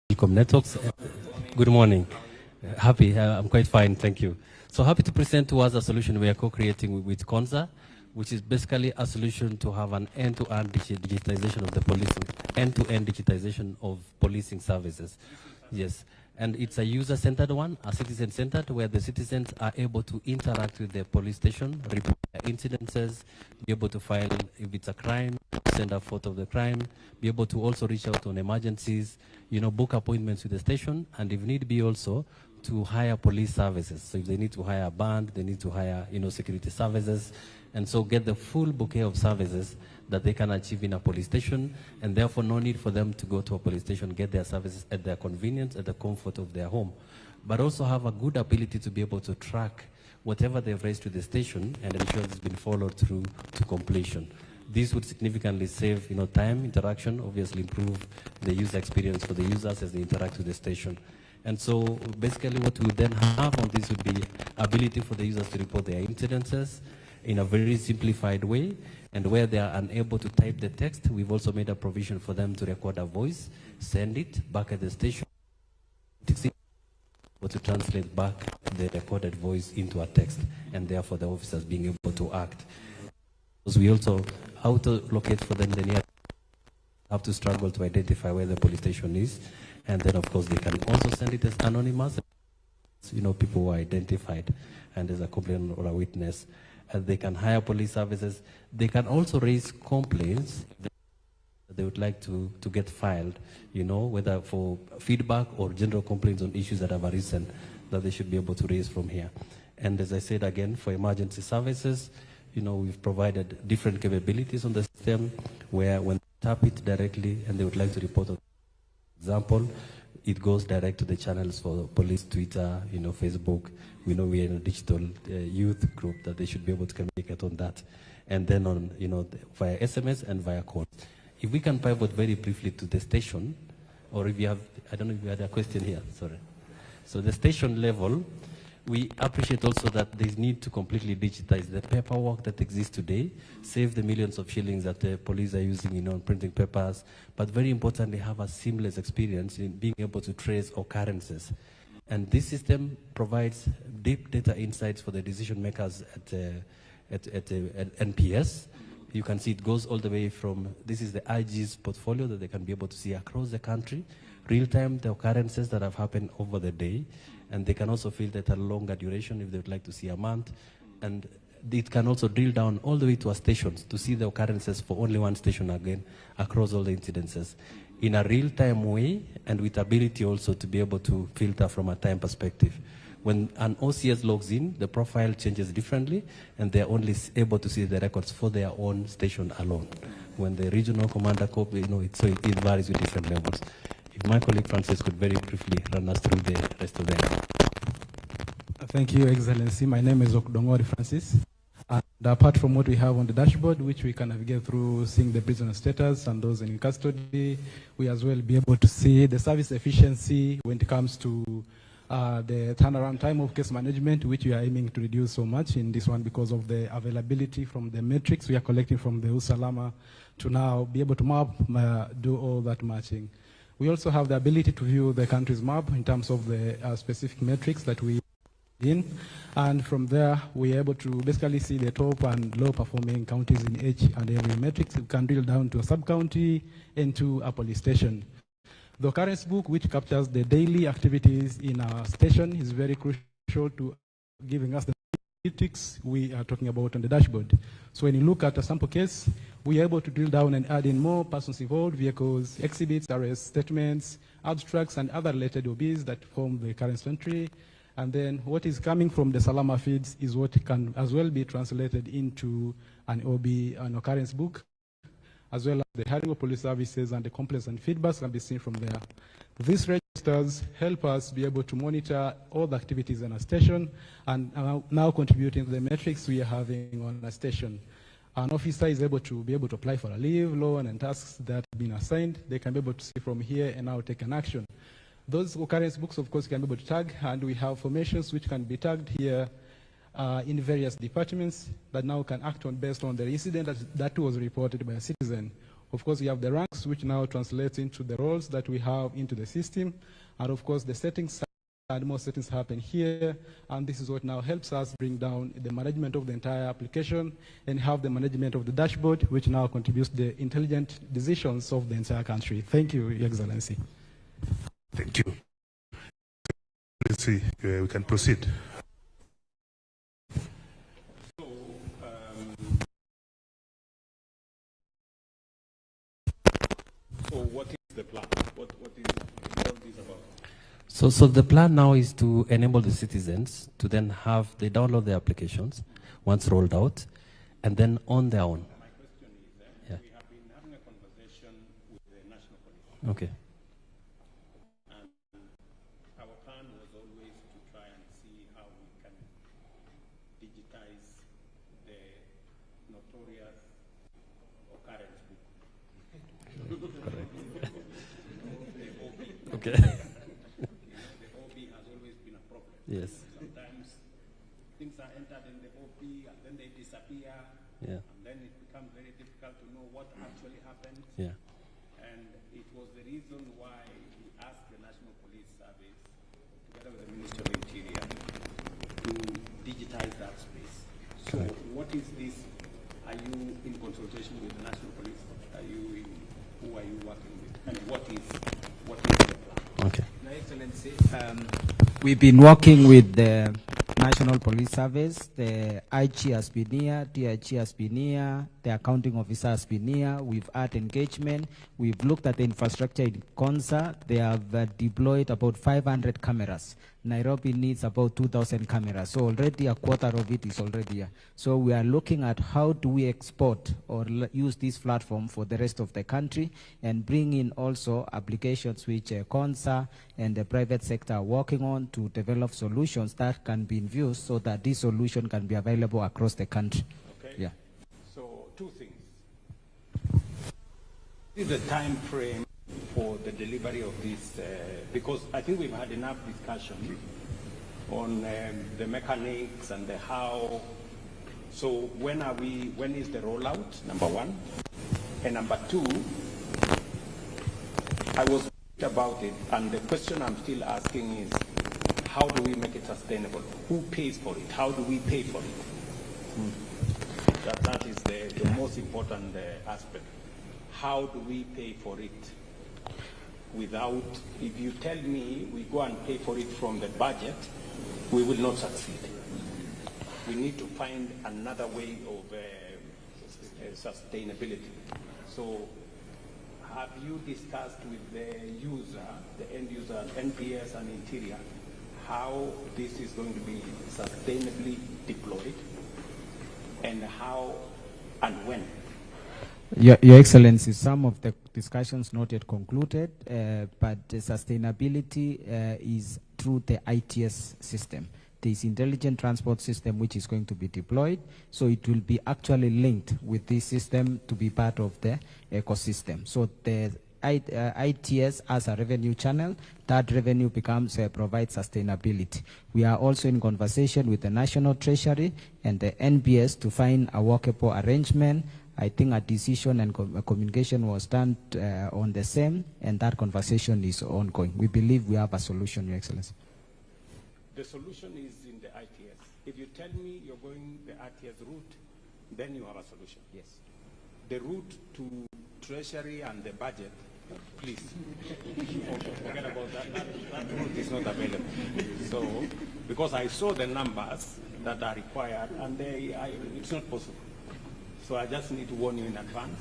Telecom Networks. Good morning. Happy, I'm quite fine, thank you. So happy to present to us a solution we are co-creating with Konza, which is basically a solution to have an end-to-end digitization of the policing, end-to-end digitization of policing services. Yes, and it's a user-centered one, a citizen-centered, where the citizens are able to interact with the police station, report their incidences, be able to file if it's a crime, send a photo of the crime, be able to also reach out on emergencies, book appointments with the station, and if need be also to hire police services. So if they need to hire a band, they need to hire, security services, and so get the full bouquet of services that they can achieve in a police station, and therefore no need for them to go to a police station, get their services at their convenience, at the comfort of their home, but also have a good ability to be able to track whatever they've raised to the station and ensure it's been followed through to completion. This would significantly save, time, interaction, obviously improve the user experience for the users as they interact with the station. And so basically what we then have on this would be ability for the users to report their incidences in a very simplified way, and where they are unable to type the text, we've also made a provision for them to record a voice, send it back at the station, or to translate back the recorded voice into a text, and therefore the officers being able to act. Because we also, how to locate for them the near, have to struggle to identify where the police station is, and then of course they can also send it as anonymous, people who are identified, and there's a complaint or a witness, and they can hire police services. They can also raise complaints that they would like to get filed, whether for feedback or general complaints on issues that have arisen, that they should be able to raise from here. And as I said again, for emergency services, we've provided different capabilities on the system where when they tap it directly and they would like to report, for example, it goes direct to the channels for police, Twitter, Facebook. We know we're in a digital youth group that they should be able to communicate on that. And then on, via SMS and via call. If we can pivot very briefly to the station, or if you have, I don't know if you had a question here, sorry. So the station level, we appreciate also that there's need to completely digitize the paperwork that exists today, save the millions of shillings that the police are using, on printing papers, but very importantly, have a seamless experience in being able to trace occurrences. And this system provides deep data insights for the decision makers at NPS. You can see it goes all the way from, this is the IG's portfolio that they can be able to see across the country, real-time the occurrences that have happened over the day, and they can also filter at a longer duration if they would like to see a month. And it can also drill down all the way to our stations to see the occurrences for only one station again across all the incidences in a real-time way, and with ability also to be able to filter from a time perspective. When an OCS logs in, the profile changes differently, and they're only able to see the records for their own station alone. When the regional commander copy, it varies with different levels. If my colleague Francis could very briefly run us through the rest of them. Thank you, Excellency. My name is Okdongori Francis. And apart from what we have on the dashboard, which we can navigate through seeing the prisoner status and those in custody, we as well be able to see the service efficiency when it comes to the turnaround time of case management, which we are aiming to reduce so much in this one because of the availability from the metrics we are collecting from the Usalama to now be able to map, do all that matching. We also have the ability to view the country's map in terms of the specific metrics that we in, and from there we're able to basically see the top and low performing counties in each and every metrics. We can drill down to a sub-county and to a police station. The occurrence book, which captures the daily activities in our station, is very crucial to giving us the analytics we are talking about on the dashboard. So when you look at a sample case, we are able to drill down and add in more persons involved, vehicles, exhibits, arrest statements, abstracts, and other related OBs that form the occurrence entry. And then what is coming from the Salama feeds is what can as well be translated into an OB, an occurrence book, as well as the handling of police services, and the complaints and feedbacks can be seen from there. These registers help us be able to monitor all the activities in a station and now contributing to the metrics we are having on a station. An officer is able to apply for a leave, loan, and tasks that have been assigned. They can be able to see from here and now take an action. Those occurrence books, of course, can be able to tag, and we have formations which can be tagged here in various departments that now can act on based on the incident that was reported by a citizen. Of course, we have the ranks, which now translates into the roles that we have into the system. And of course, the settings, and more settings happen here. And this is what now helps us bring down the management of the entire application and have the management of the dashboard, which now contributes to the intelligent decisions of the entire country. Thank you, Your Excellency. Thank you. Let's see, we can proceed. So what is the plan? What is all this about? So the plan now is to enable the citizens to then they download the applications once rolled out, and then on their own. My question is, we have been having a conversation with the National Police. Okay. And our plan was always to try and see how we can digitize the notorious occurrence book. Okay. The OB has always been a problem. Yes. Sometimes things are entered in the OB and then they disappear. Yeah. And then it becomes very difficult to know what actually happened. Yeah. And it was the reason why we asked the National Police Service, together with the Ministry of Interior, to digitize that space. So what is this? Are you in consultation with the National Police? Who are you working with? And what is the plan? Okay. Your Excellency, we've been working with the National Police Service. The IG has been here, DIG has been here, the accounting officer has been here. We've had engagement. We've looked at the infrastructure in Konza. They have deployed about 500 cameras. Nairobi needs about 2,000 cameras. So already a quarter of it is already here. So we are looking at how do we export or use this platform for the rest of the country and bring in also applications which Konza and the private sector are working on to develop solutions that can be in use so that this solution can be available across the country. Okay. Yeah. So two things. This is the time frame for the delivery of this, because I think we've had enough discussion on the mechanics and the how. So when is the rollout, number one? And number two, I was about it, and the question I'm still asking is, how do we make it sustainable? Who pays for it? How do we pay for it? That is the most important aspect. How do we pay for it? Without, if you tell me we go and pay for it from the budget, we will not succeed. We need to find another way of sustainability. So have you discussed with the user, the end user, NPS and Interior, how this is going to be sustainably deployed and how and when? Your Excellency, some of the discussions not yet concluded, but the sustainability is through the ITS system. This intelligent transport system which is going to be deployed, so it will be actually linked with this system to be part of the ecosystem. So the ITS as a revenue channel, that revenue provides sustainability. We are also in conversation with the National Treasury and the NBS to find a workable arrangement. I think a decision and communication was done on the same, and that conversation is ongoing. We believe we have a solution, Your Excellency. The solution is in the ITS. If you tell me you're going the ITS route, then you have a solution. Yes. The route to Treasury and the budget, please, forget about that. That route is not available. So, because I saw the numbers that are required, and it's not possible. So I just need to warn you in advance.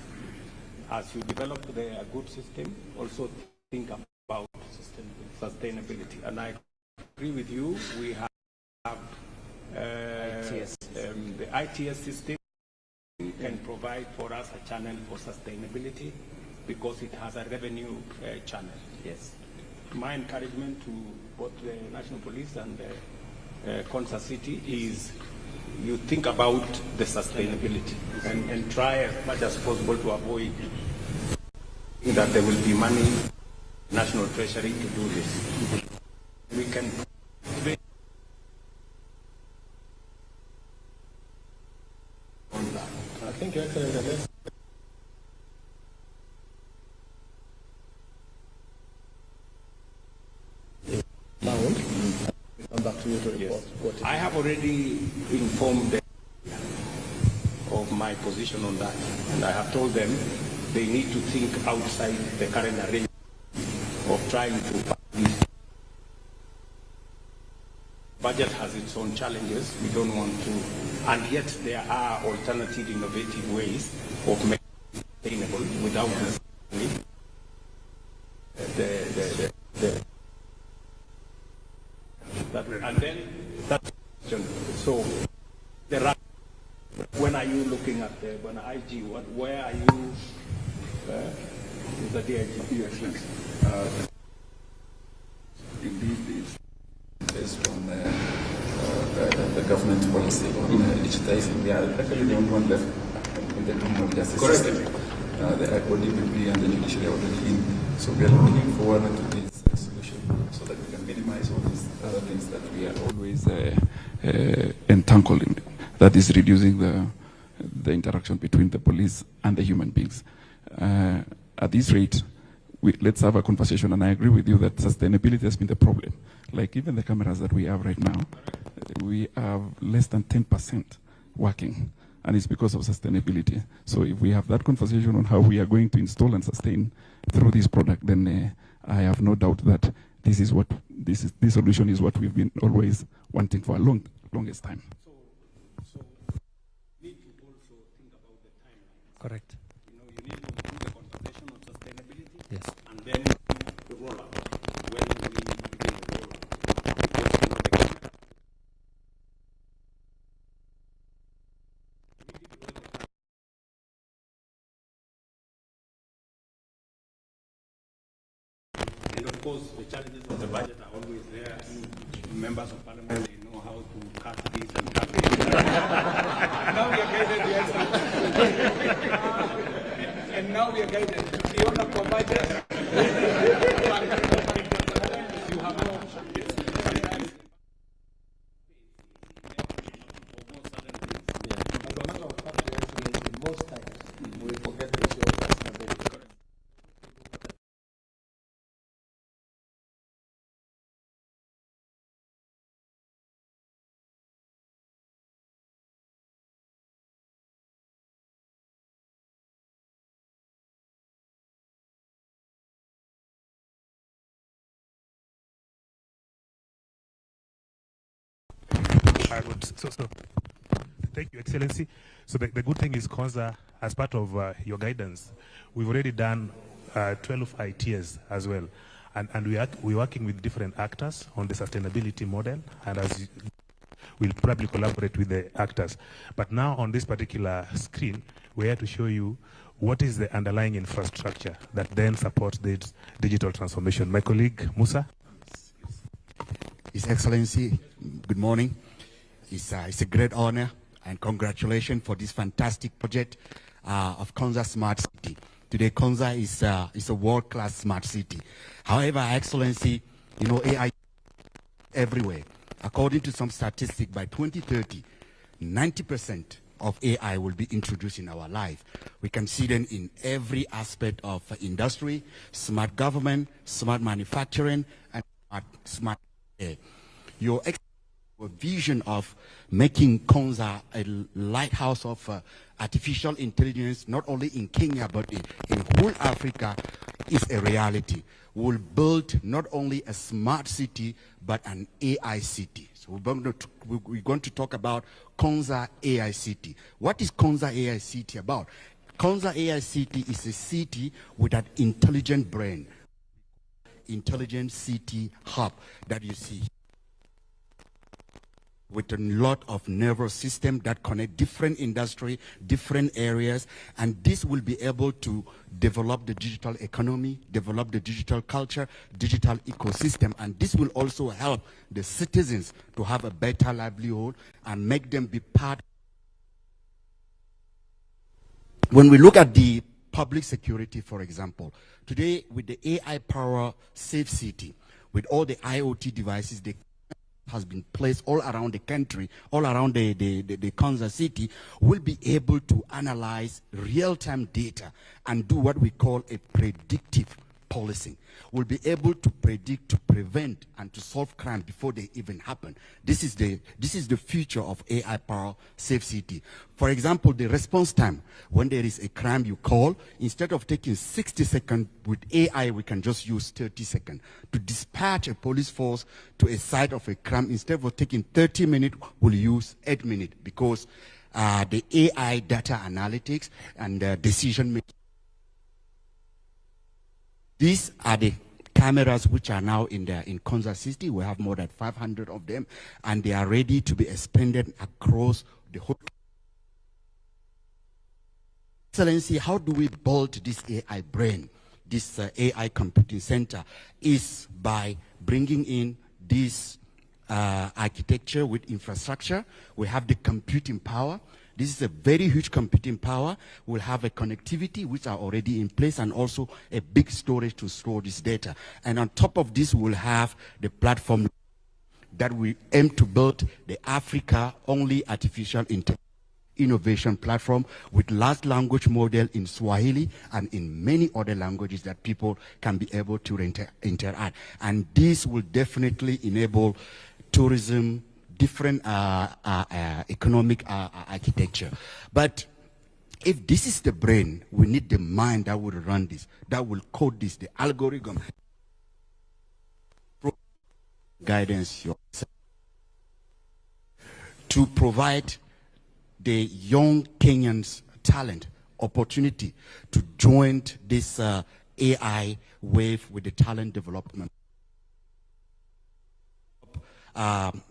As you develop a good system, also think about sustainability. And I agree with you. We have the ITS system can provide for us a channel for sustainability because it has a revenue channel. Yes. My encouragement to both the National Police and Konza City is you think about the sustainability and try as much as possible to avoid that there will be money, National Treasury to do this. We can on that. I think, Your Excellency, back to you to report. Yes. I have already informed them of my position on that, and I have told them they need to think outside the current arrangement of trying to this. Budget has its own challenges. We don't want to, and yet there are alternative, innovative ways of making it sustainable without and then that question. So when are you looking at when IG? Where are you? Is the DIG? Excellence. Indeed, it's based on the government policy on digitizing. We are actually the only one left in the criminal justice system. The High Court DPP and the judiciary are already in. So we are looking forward to this solution so that we can minimize all these other things that we are always entangled in. That is reducing the interaction between the police and the human beings. At this rate, let's have a conversation, and I agree with you that sustainability has been the problem. Like even the cameras that we have right now, we have less than 10% working, and it's because of sustainability. So if we have that conversation on how we are going to install and sustain through this product, then I have no doubt that this solution is what we've been always wanting for a longest time. So need to also think about the timeline. Correct. You need to do the conversation on sustainability. Yes. And then the rollout. When we begin the rollout. Because and of course, the challenges of the budget are always there. Members of Parliament, they know how to cut this and cut this. Now we are guided, yes. And now we are guided to the owner for budget. You have no option. Most times we forget to show sustainability. So, thank you, Excellency. So the good thing is, Konza, as part of your guidance, we've already done 12 ITs as well. And we're working with different actors on the sustainability model, and as we'll probably collaborate with the actors. But now on this particular screen, we're here to show you what is the underlying infrastructure that then supports this digital transformation. My colleague, Musa. His Excellency, good morning. It's a great honor and congratulations for this fantastic project of Konza Smart City. Today, Konza is a world-class smart city. However, Excellency, AI everywhere. According to some statistics, by 2030, 90% of AI will be introduced in our life. We can see them in every aspect of industry, smart government, smart manufacturing, and smart air. Your vision of making Konza a lighthouse of artificial intelligence, not only in Kenya, but in whole Africa, is a reality. We'll build not only a smart city, but an AI city. So we're going to talk about Konza AI City. What is Konza AI City about? Konza AI City is a city with an intelligent brain, intelligent city hub that you see, with a lot of nervous system that connect different industry, different areas, and this will be able to develop the digital economy, develop the digital culture, digital ecosystem, and this will also help the citizens to have a better livelihood and make them be part. When we look at the public security, for example, today with the AI power safe city, with all the IoT devices, they has been placed all around the country, all around the Konza city, will be able to analyze real-time data and do what we call a predictive policing. We'll be able to predict, to prevent, and to solve crime before they even happen. This is the future of AI-powered safe city. For example, the response time, when there is a crime you call, instead of taking 60 seconds, with AI we can just use 30 seconds. To dispatch a police force to a site of a crime, instead of taking 30 minutes, we'll use 8 minutes, because the AI data analytics and decision making. These are the cameras which are now in Kansas City. We have more than 500 of them, and they are ready to be expanded across the whole. Excellency, how do we build this AI brain, this AI computing center? Is by bringing in this architecture with infrastructure. We have the computing power. This is a very huge computing power. We'll have a connectivity which are already in place, and also a big storage to store this data. And on top of this, we'll have the platform that we aim to build, the Africa only artificial innovation platform with large language model in Swahili and in many other languages that people can be able to interact. And this will definitely enable tourism, different economic architecture. But if this is the brain, we need the mind that will run this, that will code this, the algorithm, guidance to provide the young Kenyans talent opportunity to join this AI wave with the talent development.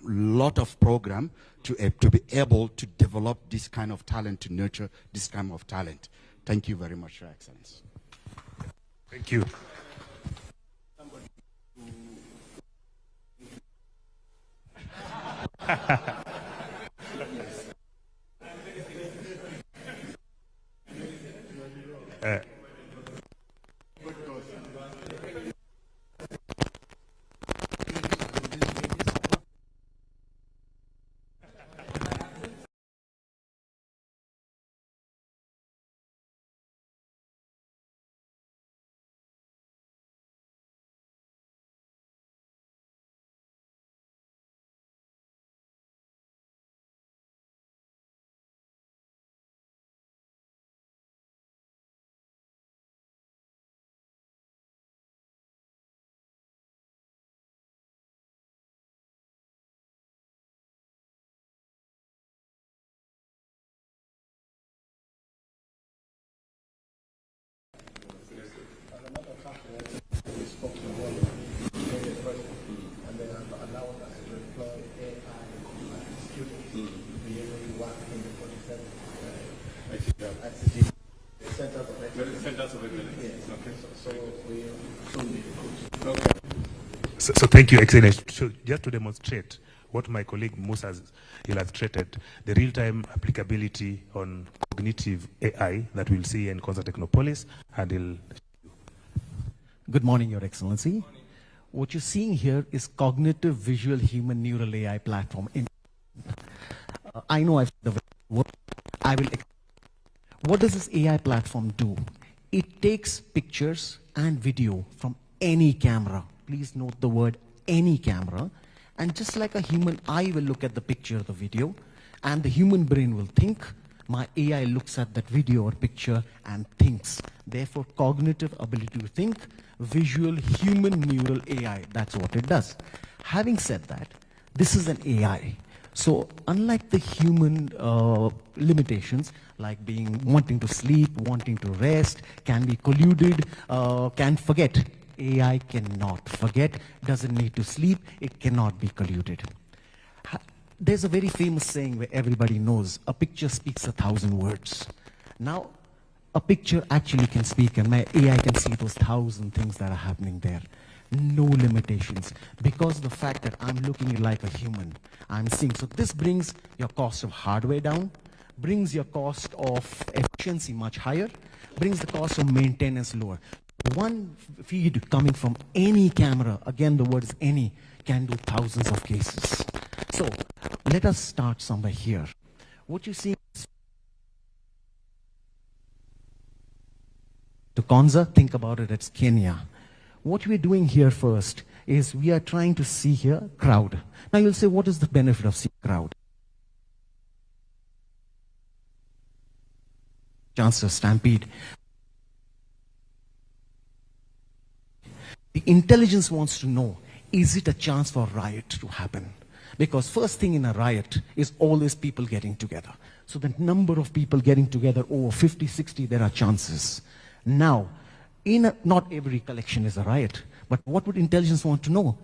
Lot of program to be able to develop this kind of talent, to nurture this kind of talent. Thank you very much, Your Excellency. Thank you. So thank you, Excellency. So just to demonstrate what my colleague Musa has illustrated, the real-time applicability on cognitive AI that we'll see in Konza Technopolis, and he'll... Good morning, Your Excellency. What you're seeing here is cognitive visual human neural AI platform. I know I've said the word. I will. What does this AI platform do? It takes pictures and video from any camera. Please note the word any camera. And just like a human eye will look at the picture or the video, and the human brain will think, my AI looks at that video or picture and thinks. Therefore, cognitive ability to think, visual human neural AI, that's what it does. Having said that, this is an AI. So unlike the human limitations, like wanting to sleep, wanting to rest, can be colluded, can forget. AI cannot forget, doesn't need to sleep, it cannot be colluded. There's a very famous saying where everybody knows, a picture speaks 1,000 words. Now, a picture actually can speak, and my AI can see those 1,000 things that are happening there. No limitations, because the fact that I'm looking like a human, I'm seeing. So this brings your cost of hardware down, brings your cost of efficiency much higher, brings the cost of maintenance lower. One feed coming from any camera, again the word is any, can do thousands of cases. So let us start somewhere here. What you see is to Konza, think about it, it's Kenya. What we're doing here first is we are trying to see here crowd. Now you'll say, what is the benefit of seeing crowd? Chance to stampede. The intelligence wants to know, is it a chance for a riot to happen? Because first thing in a riot is always people getting together. So the number of people getting together, over 50, 60, there are chances. Now, not every collection is a riot, but what would intelligence want to know?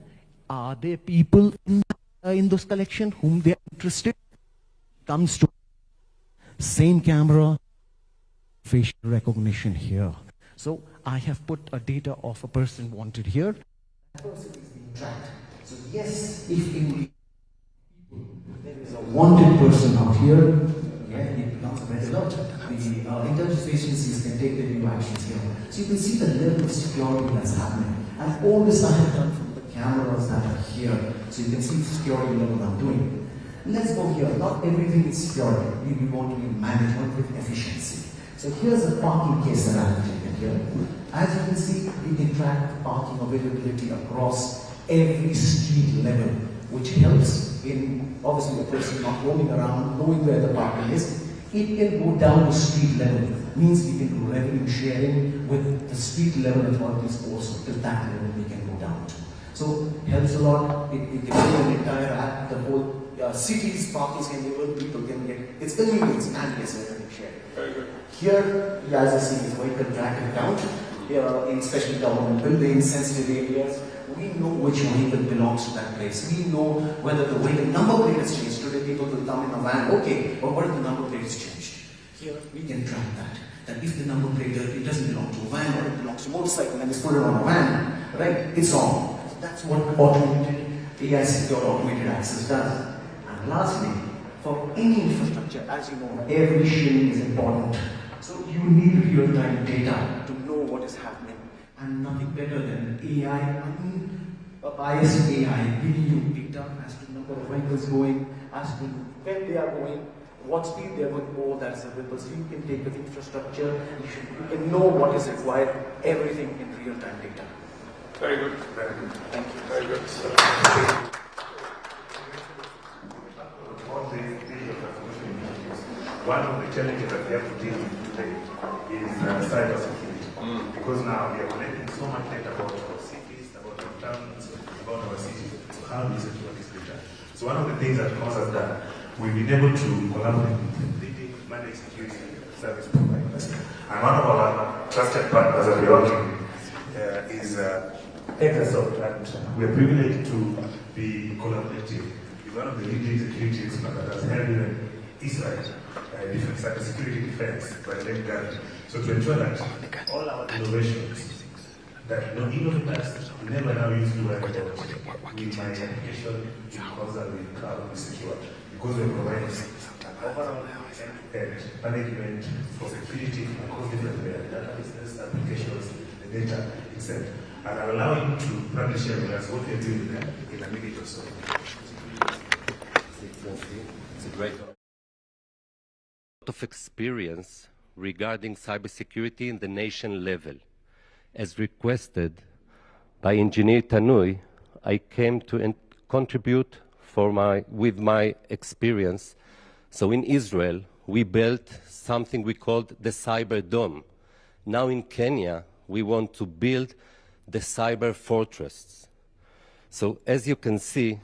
Are there people in those collections whom they are interested? Comes to same camera, facial recognition here. So I have put a data of a person wanted here. That person is being tracked. So yes, if in the there is a wanted person out here, yeah, it becomes a red alert. The intelligence agencies can take their new actions here. So you can see the level of security that's happening. And all this I have done from the cameras that are here. So you can see the security level I'm doing. Let's go here. Not everything is security. We want to be management with efficiency. So here's a parking case that I have taken here. As you can see, we can track parking availability across every street level, which helps in, obviously, a person not roaming around, knowing where the parking is. It can go down to street level. Means we can do revenue sharing with the street level authorities also. To that level we can go down to. So helps a lot. It can do an entire app, the whole city's parking schedule, people can get, it's convenience and yes, revenue sharing. Very good. Here, as you see, is vehicle track and count. Here, in especially government buildings, sensitive areas, we know which vehicle belongs to that place. We know whether the vehicle number plate has changed. Today people will come in a van, okay, but what if the number plate has changed? Here, we can track that. That if the number plate, it doesn't belong to a van or it belongs to a motorcycle and it's put it on a van, right? It's wrong. So that's what automated AI secure automated access does. And lastly, for any infrastructure, as you know, every shilling is important. So you need real-time data to know what is happening. And nothing better than AI, biased AI, giving you data as to number of vehicles going, as to when they are going, what speed they are going, all that is available. So you can take the infrastructure, you can know what is required, everything in real-time data. Very good. Very good. Thank you. Very good. One of the challenges that we have to deal with today is cyber security. Because now we are collecting so much data about our cities, about our towns, about our cities. So how do we secure this data? So one of the things that CONSA has done, we've been able to collaborate with leading managed security service providers. And one of our trusted partners that we're working with is Exasoft, and we're privileged to be collaborative with one of the leading security experts that has held Israel cybersecurity defense by the government. So to ensure that all our innovations that even the past never now used to work about with my application because with cloud is secure. Because we're providing an overall end management for security across different data business applications, the data itself. And I'm allowing to probably share with us what we're doing there in a minute or so. It's a great of experience regarding cybersecurity in the nation level. As requested by Engineer Tanui, I came to contribute with my experience. So in Israel, we built something we called the Cyber Dome. Now in Kenya, we want to build the Cyber Fortress. So as you can see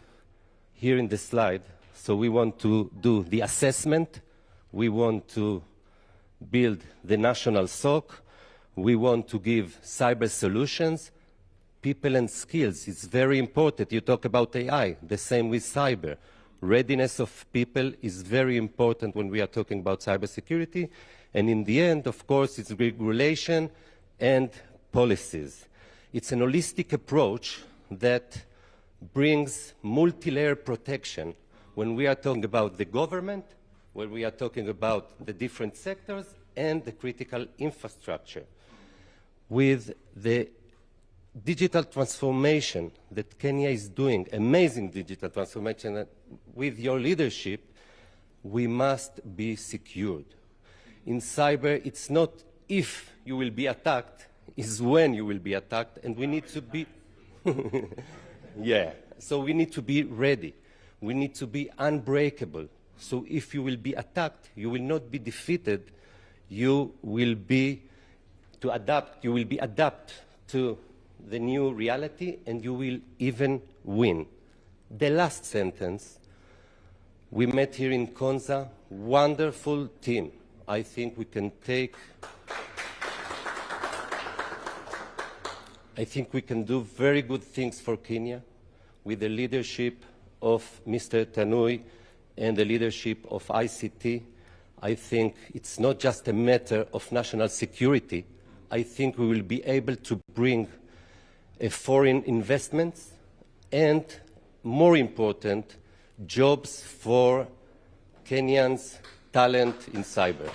here in the slide, so we want to do the assessment, we want to build the national SOC, we want to give cyber solutions, people and skills. It's very important. You talk about AI, the same with cyber. Readiness of people is very important when we are talking about cybersecurity. And in the end, of course, it's regulation and policies. It's an holistic approach that brings multi-layer protection when we are talking about the government, when we are talking about the different sectors and the critical infrastructure. With the digital transformation that Kenya is doing, amazing digital transformation, with your leadership, we must be secured. In cyber, it's not if you will be attacked, is when you will be attacked, and we need to be, yeah, so we need to be ready. We need to be unbreakable. So if you will be attacked, you will not be defeated. You will be adapt to the new reality, and you will even win. The last sentence, we met here in Konza, wonderful team. I think we can do very good things for Kenya with the leadership of Mr. Tanui and the leadership of ICT. I think it's not just a matter of national security. I think we will be able to bring foreign investments and, more important, jobs for Kenyans' talent in cyber.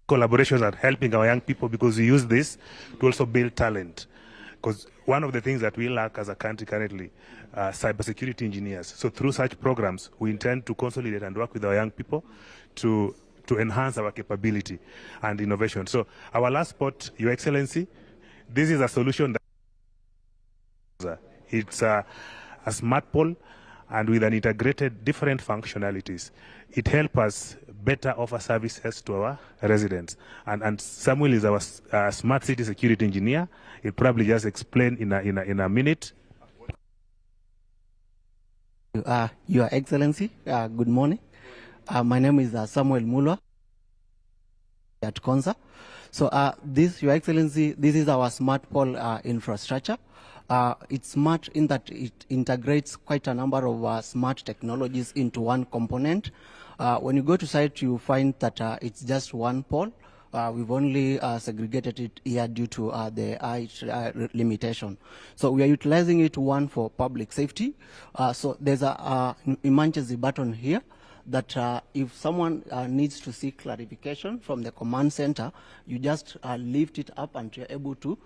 Collaborations are helping our young people because we use this to also build talent. Because one of the things that we lack as a country currently, cybersecurity engineers. So through such programs, we intend to consolidate and work with our young people to enhance our capability and innovation. So our last spot, Your Excellency, this is a solution that it's a smart pole and with an integrated different functionalities. It helps us better offer services to our residents. And Samuel is our smart city security engineer. He'll probably just explain in a minute. Your Excellency, good morning. My name is Samuel Mulwa at Konza. So this, Your Excellency, this is our smart pole infrastructure. It's smart in that it integrates quite a number of smart technologies into one component. When you go to site, you find that it's just one pole. We've only segregated it here due to the height limitation. So we are utilizing it, one, for public safety. So there's a emergency button here that if someone needs to seek clarification from the command center, you just lift it up and you're able to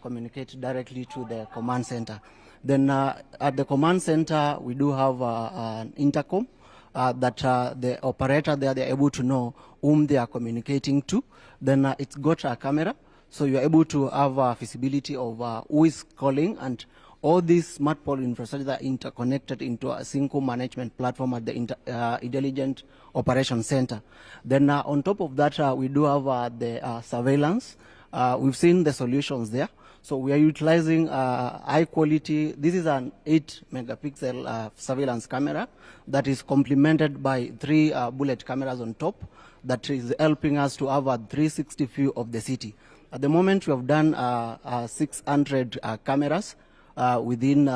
communicate directly to the command center. Then at the command center, we do have an intercom that the operator there, they're able to know whom they are communicating to. Then it's got a camera, so you're able to have visibility of who is calling, and all these smart pole infrastructure are interconnected into a single management platform at the Intelligent Operations Center. Then on top of that, we do have the surveillance. We've seen the solutions there. So we are utilizing high quality. This is an 8-megapixel surveillance camera that is complemented by 3 bullet cameras on top that is helping us to have a 360 view of the city. At the moment, we have done 600 cameras within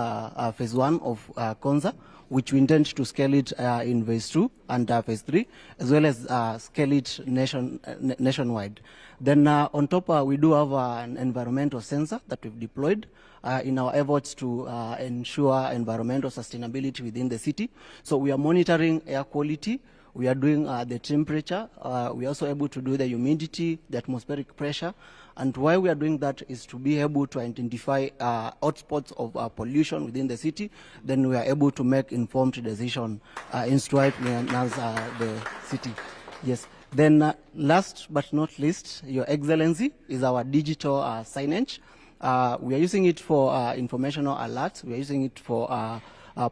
phase 1 of Konza, which we intend to scale it in phase 2 and phase 3, as well as scale it nationwide. Then on top, we do have an environmental sensor that we've deployed in our efforts to ensure environmental sustainability within the city. So we are monitoring air quality. We are doing the temperature. We are also able to do the humidity, the atmospheric pressure. And why we are doing that is to be able to identify hotspots of pollution within the city. Then we are able to make informed decision in strengthening the city. Yes. Then last but not least, Your Excellency, is our digital signage. We are using it for informational alerts. We are using it for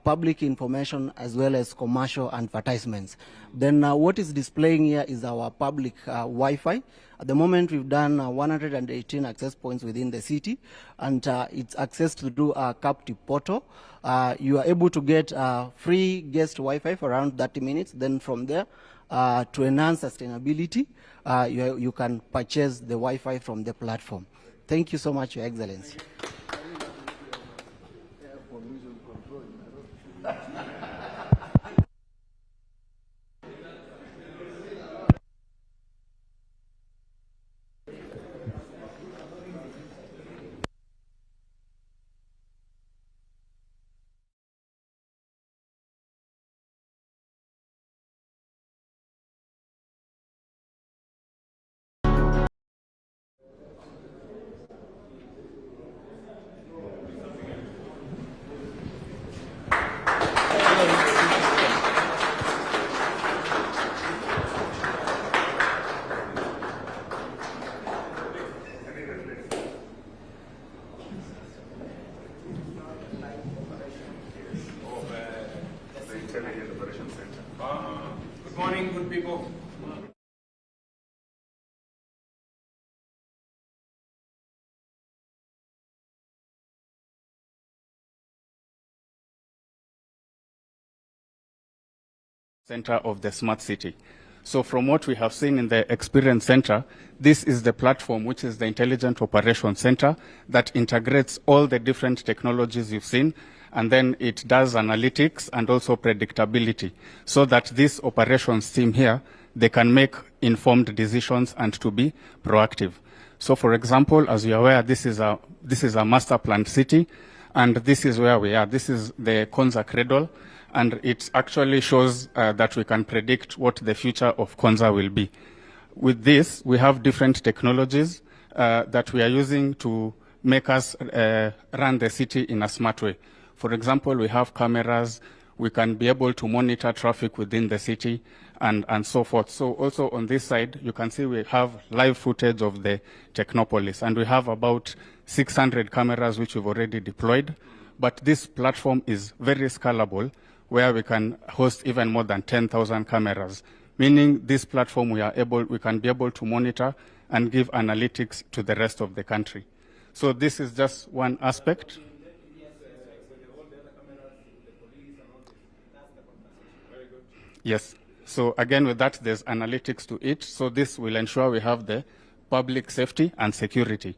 public information as well as commercial advertisements. Then what is displaying here is our public Wi-Fi. At the moment, we've done 118 access points within the city, and it's accessed through a captive portal. You are able to get free guest Wi-Fi for around 30 minutes. Then from there, to enhance sustainability, you can purchase the Wi-Fi from the platform. Thank you so much, Your Excellency. Center of the smart city. So from what we have seen in the Experience Center, this is the platform, which is the Intelligent Operations Center, that integrates all the different technologies you've seen, and then it does analytics and also predictability, so that this operations team here, they can make informed decisions and to be proactive. So for example, as you're aware, this is a master planned city, and this is where we are. This is the Konza Cradle, and it actually shows that we can predict what the future of Konza will be. With this, we have different technologies that we are using to make us run the city in a smart way. For example, we have cameras. We can be able to monitor traffic within the city and so forth. So also on this side, you can see we have live footage of the Technopolis, and we have about 600 cameras which we've already deployed. But this platform is very scalable, where we can host even more than 10,000 cameras, meaning this platform we can be able to monitor and give analytics to the rest of the country. So this is just one aspect. Yes. So again, with that, there's analytics to it. So this will ensure we have the public safety and security.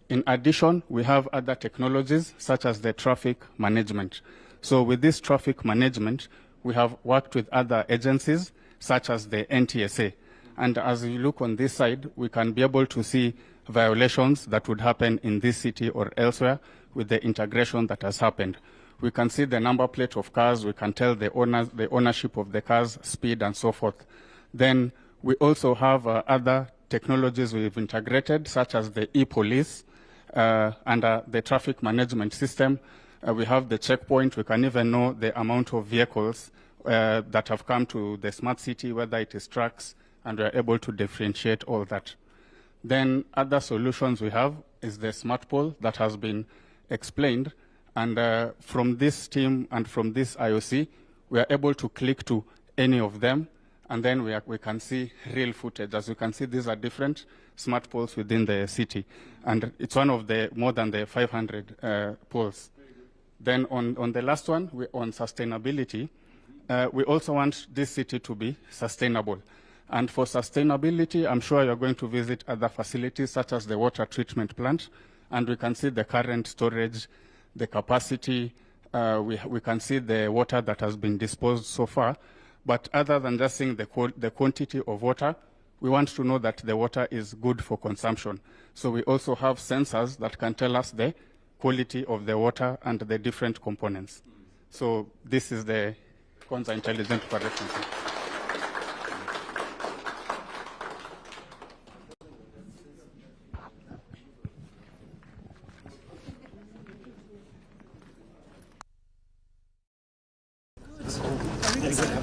In addition, we have other technologies such as the traffic management. So with this traffic management, we have worked with other agencies such as the NTSA. And as you look on this side, we can be able to see violations that would happen in this city or elsewhere with the integration that has happened. We can see the number plate of cars. We can tell the owners, the ownership of the cars, speed, and so forth. Then we also have other technologies we've integrated, such as the e-police and the traffic management system. We have the checkpoint. We can even know the amount of vehicles that have come to the smart city, whether it is trucks, and we are able to differentiate all that. Then other solutions we have is the smart pole that has been explained. And from this team and from this IOC, we are able to click to any of them, and then we can see real footage. As you can see, these are different smart poles within the city. And it's one of the more than the 500 poles. Then on the last one, on sustainability, we also want this city to be sustainable. And for sustainability, I'm sure you're going to visit other facilities such as the water treatment plant, and we can see the current storage, the capacity. We can see the water that has been disposed so far. But other than just seeing the quantity of water, we want to know that the water is good for consumption. So we also have sensors that can tell us the quality of the water and the different components. So this is the Konza Intelligent Operations.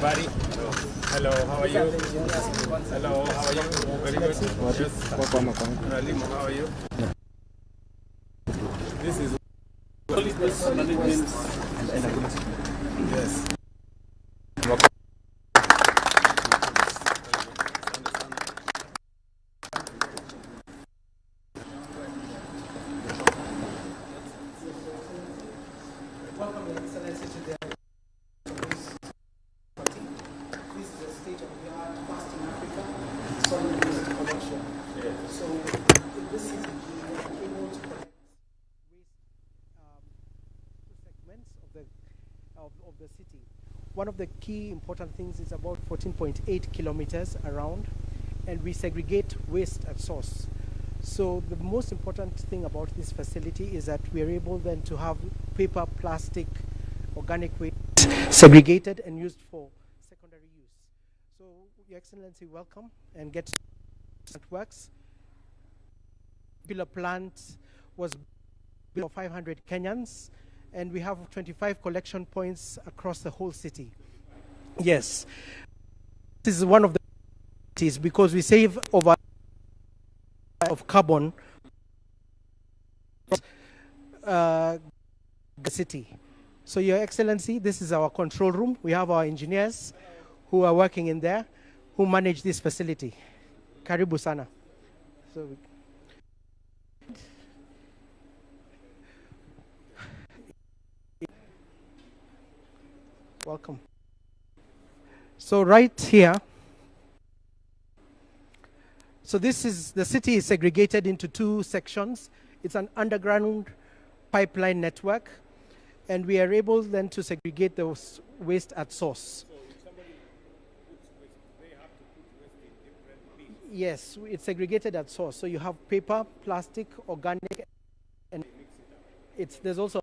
Habari. Hello, how are you? Hello, how are you? Very good. Ralimu, how are you? This is yes. Welcome, Your Excellency, to the this is a state-of-the-art, first in Africa, solid waste collection. So in this city, we are able to collect waste segments of the city. One of the key important things is about 14.8 kilometers around, and we segregate waste at source. So the most important thing about this facility is that we are able then to have paper, plastic, organic waste segregated and used for secondary use. So Your Excellency, welcome, and get it works. Pillar plant was built for 500 Kenyans, and we have 25 collection points across the whole city. Yes, this is one of the cities because we save over of carbon the city. So Your Excellency, this is our control room. We have our engineers who are working in there. who manage this facility. Karibu sana. So welcome. So right here, so this is, the city is segregated into two sections. It's an underground pipeline network, and we are able then to segregate the waste at source. Yes, it's segregated at source. So you have paper, plastic, organic, and there's also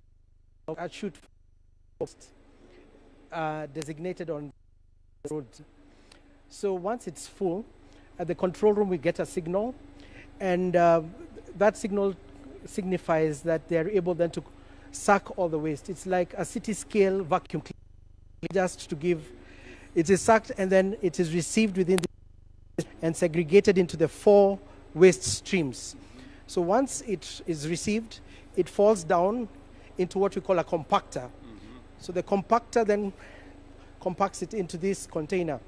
a chute designated on the road. So once it's full, at the control room we get a signal, and that signal signifies that they're able then to suck all the waste. It's like a city-scale vacuum cleaner, just to give. It is sucked and then it is received within the and segregated into the 4 waste streams. So once it is received, it falls down into what we call a compactor. So the compactor then compacts it into this container.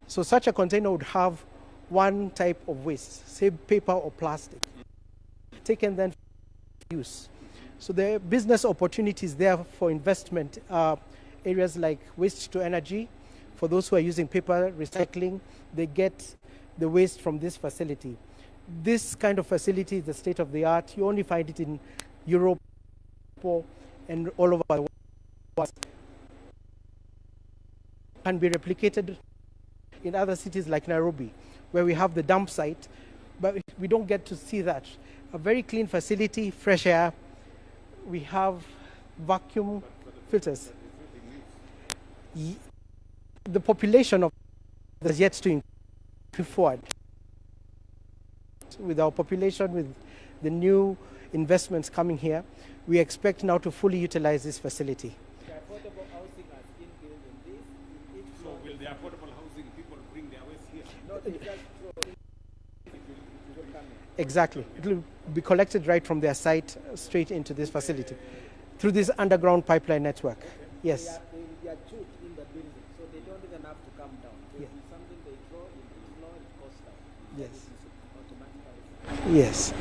So such a container would have one type of waste, say paper or plastic, taken then for use. So the business opportunities there for investment are areas like waste to energy. For those who are using paper recycling, they get the waste from this facility. This kind of facility is the state of the art. You only find it in Europe and all over the world. Can be replicated in other cities like Nairobi, where we have the dump site, but we don't get to see that. A very clean facility, fresh air. We have vacuum filters. The population of is yet to move forward. With our population, with the new investments coming here, we expect now to fully utilize this facility. Affordable housing has been built in this. So will the affordable housing people bring their waste here? Not just Exactly. It will be collected right from their site straight into this facility through this underground pipeline network. Yes. They are chute in the building, so they don't even have to come down. There's something they throw in the floor, it goes down. Yes. Automatically. Yes.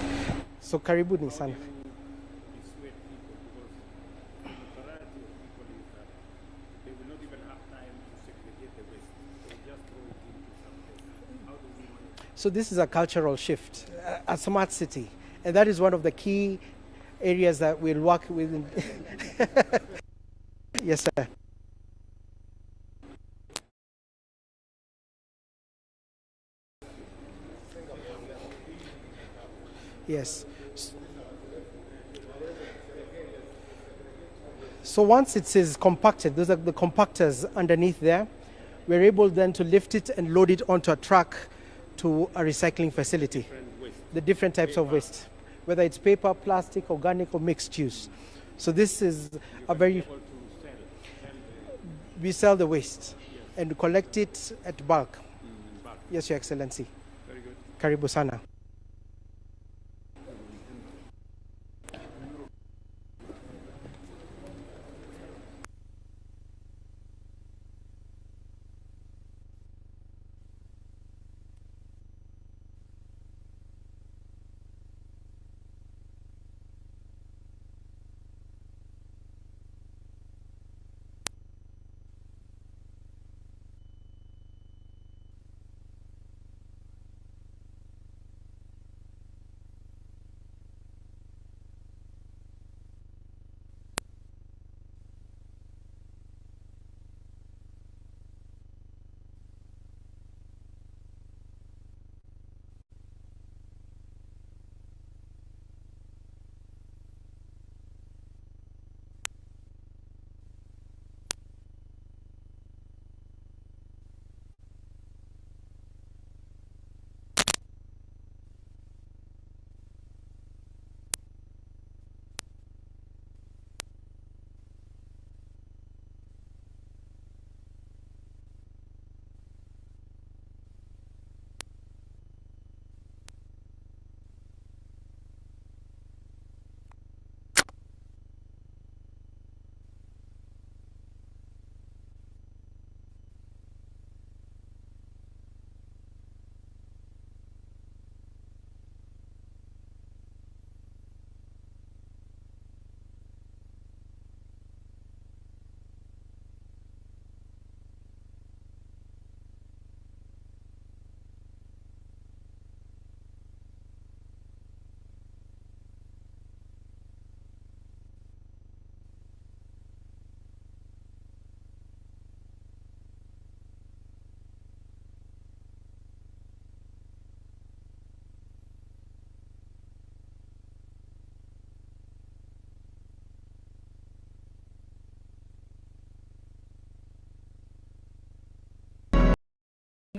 So karibu ni sana. So this is a cultural shift, a smart city, and that is one of the key areas that we'll work with. Yes, sir. Yes. So once it is compacted, those are the compactors underneath there, we're able then to lift it and load it onto a truck to a recycling facility. The different types of waste, whether it's paper, plastic, organic, or mixed use. So this is a very... We sell the waste and collect it at bulk. Yes, Your Excellency. Very good. Karibu sana.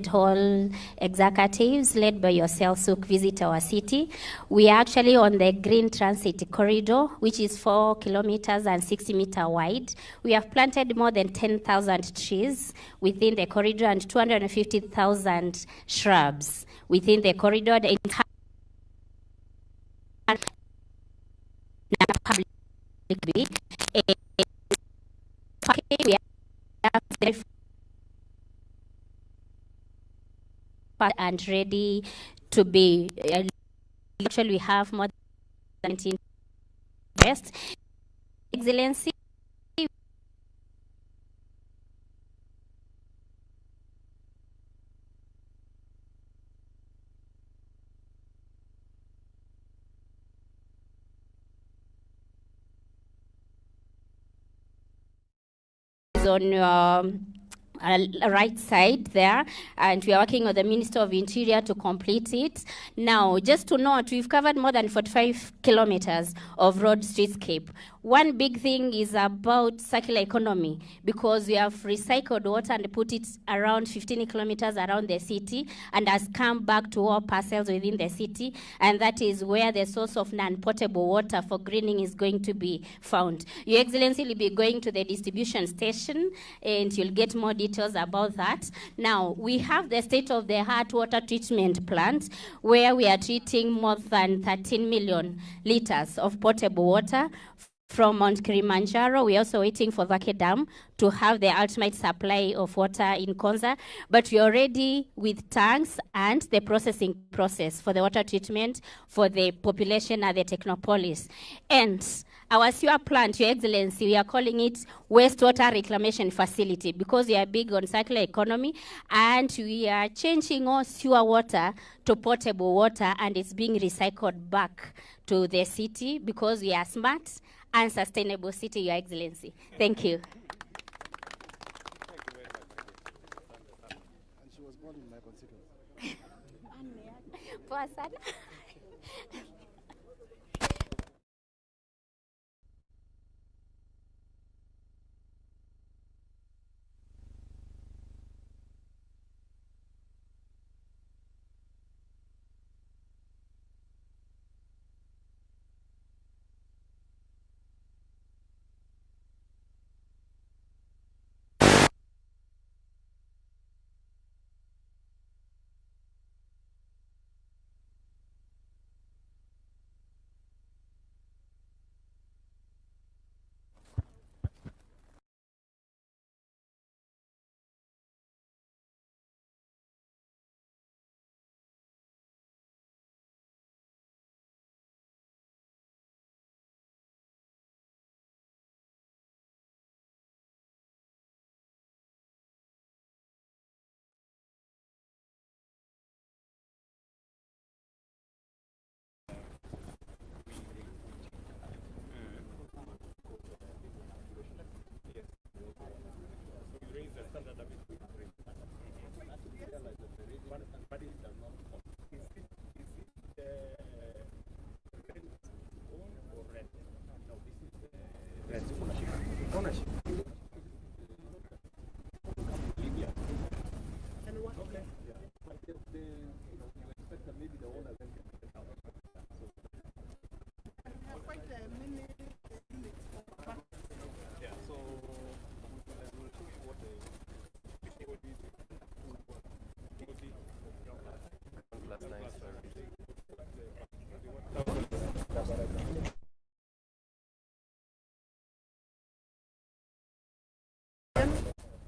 Hall executives led by yourself, Suk, visit our city. We are actually on the Green Transit Corridor, which is 4 kilometers and 60-meter wide. We have planted more than 10,000 trees within the corridor and 250,000 shrubs within the corridor. In public, we are and ready to be. Actually, we have more than 19 best. Excellency, is on your right side there, and we are working with the Minister of Interior to complete it. Now, just to note, we've covered more than 45 kilometers of road streetscape. One big thing is about circular economy, because we have recycled water and put it around 15 kilometers around the city and has come back to all parcels within the city, and that is where the source of non-potable water for greening is going to be found. Your Excellency will be going to the distribution station, and you'll get more details about that. Now, we have the state-of-the-art water treatment plant, where we are treating more than 13 million liters of potable water from Mount Kilimanjaro. We're also waiting for Vake Dam to have the ultimate supply of water in Konza, but we're already with tanks and the processing process for the water treatment for the population at the Technopolis. And our sewer plant, Your Excellency, we are calling it wastewater reclamation facility, because we are big on circular economy, and we are changing all sewer water to potable water, and it's being recycled back to the city, because we are smart and sustainable city, Your Excellency. Thank you. And she was born in my constituency. Poa sana.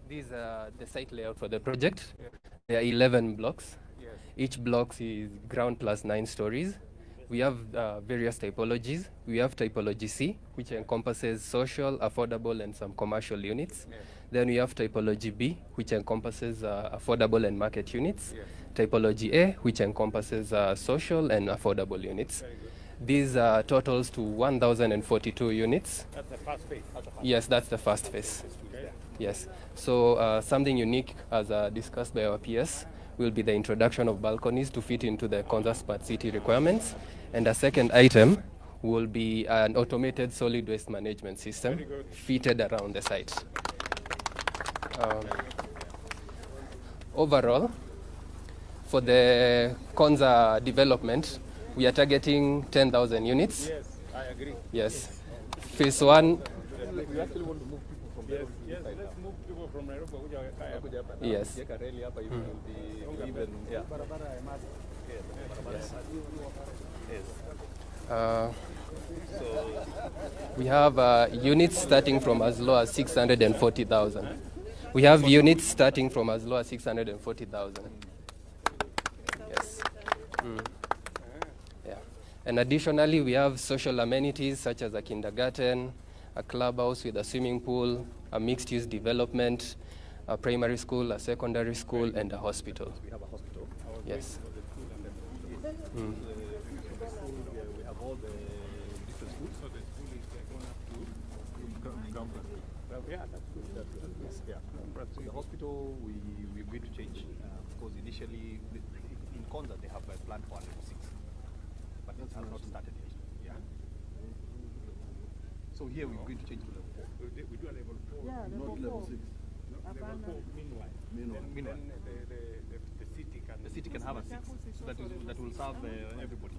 These are the site layout for the project. There are 11 blocks. Each block is ground plus 9 stories. We have various typologies. We have typology C, which encompasses social, affordable, and some commercial units. Then we have typology B, which encompasses affordable and market units. Typology A, which encompasses social and affordable units. These totals to 1,042 units. That's the first phase. Yes, that's the first phase. Yes. So something unique, as discussed by our PS, will be the introduction of balconies to fit into the Konza Smart City requirements. And a second item will be an automated solid waste management system fitted around the site. Overall, for the Konza development, we are targeting 10,000 units. Yes, I agree. Yes. Phase 1. We actually want to move people from Nairobi. Yes, let's move people from Nairobi. Yes. We have units starting from as low as 640,000. We have units starting from as low as 640,000. Yes. Yeah. And additionally, we have social amenities such as a kindergarten, a clubhouse with a swimming pool, a mixed-use development, a primary school, a secondary school, and a hospital. We have a hospital. Yes. We have all the different schools. So the school is going up to ground plan. Well, yeah, that's good. That's good. Yes. Yeah. So the hospital, we're going to change because initially in Konza they have a plan for level 6, but it has not started yet. Yeah. So here we're going to change to level 4. We do a level 4. Yeah, not level 6. Level 4 meanwhile. Meanwhile. The city can have a 6 that will serve everybody.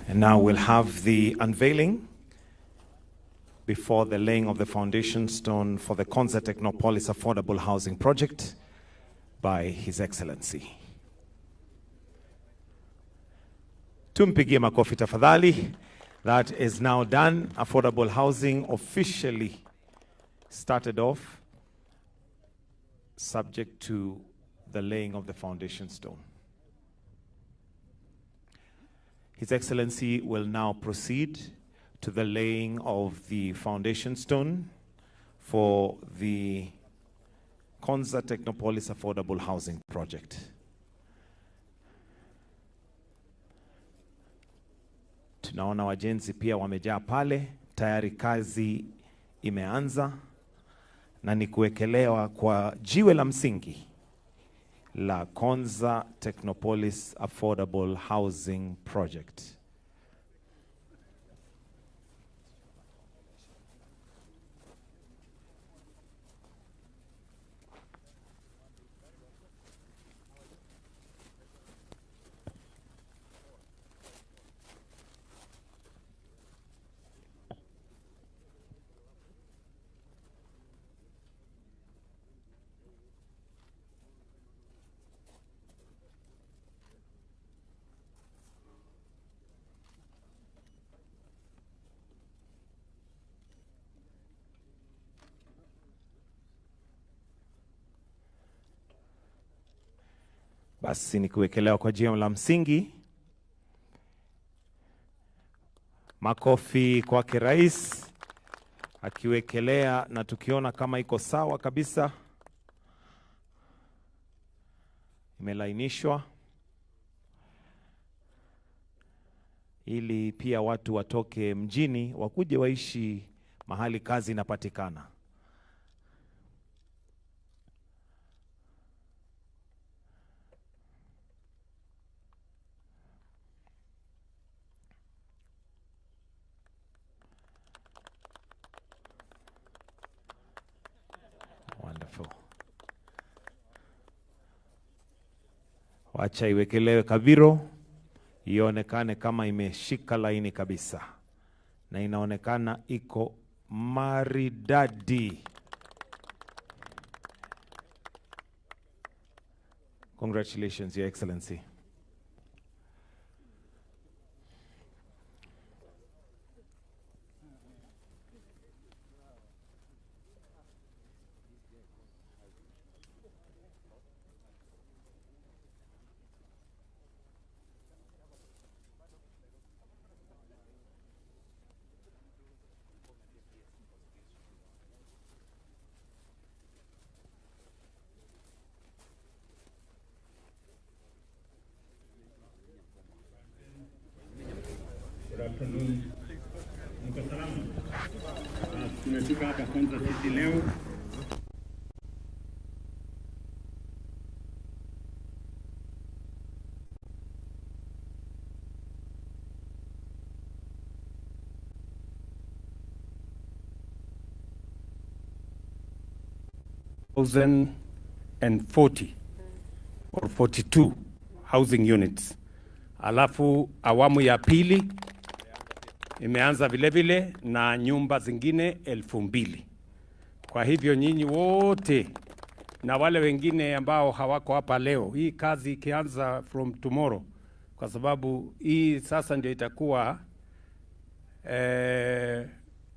And now we'll have the unveiling before the laying of the foundation stone for the Konza Technopolis Affordable Housing Project by His Excellency. Tumpigie makofi tafadhali. That is now done. Affordable housing officially started off, subject to the laying of the foundation stone. His Excellency will now proceed to the laying of the foundation stone for the Konza Technopolis Affordable Housing Project. Tunaona wajenzi pia wamejaa pale, tayari kazi imeanza na ni kuwekelewa kwa jiwe la msingi la Konza Technopolis Affordable Housing Project. Basi ni kuwekelewa kwa jiwe la msingi. Makofi kwake rais akiwekelea na tukiona kama iko sawa kabisa. Imelainishwa ili pia watu watoke mjini wakuje waishi mahali kazi inapatikana. Wonderful. Wacha iwekelewe kabiro, ionekane kama imeshika laini kabisa. Na inaonekana iko maridadi. Congratulations, Your Excellency. Mko salama? Tumefika hapa Konza City leo. 1,040 or 42 housing units. Alafu awamu ya pili imeanza vile vile na nyumba zingine 2,000. Kwa hivyo nyinyi wote na wale wengine ambao hawako hapa leo, hii kazi ikianza from tomorrow, kwa sababu hii sasa ndio itakuwa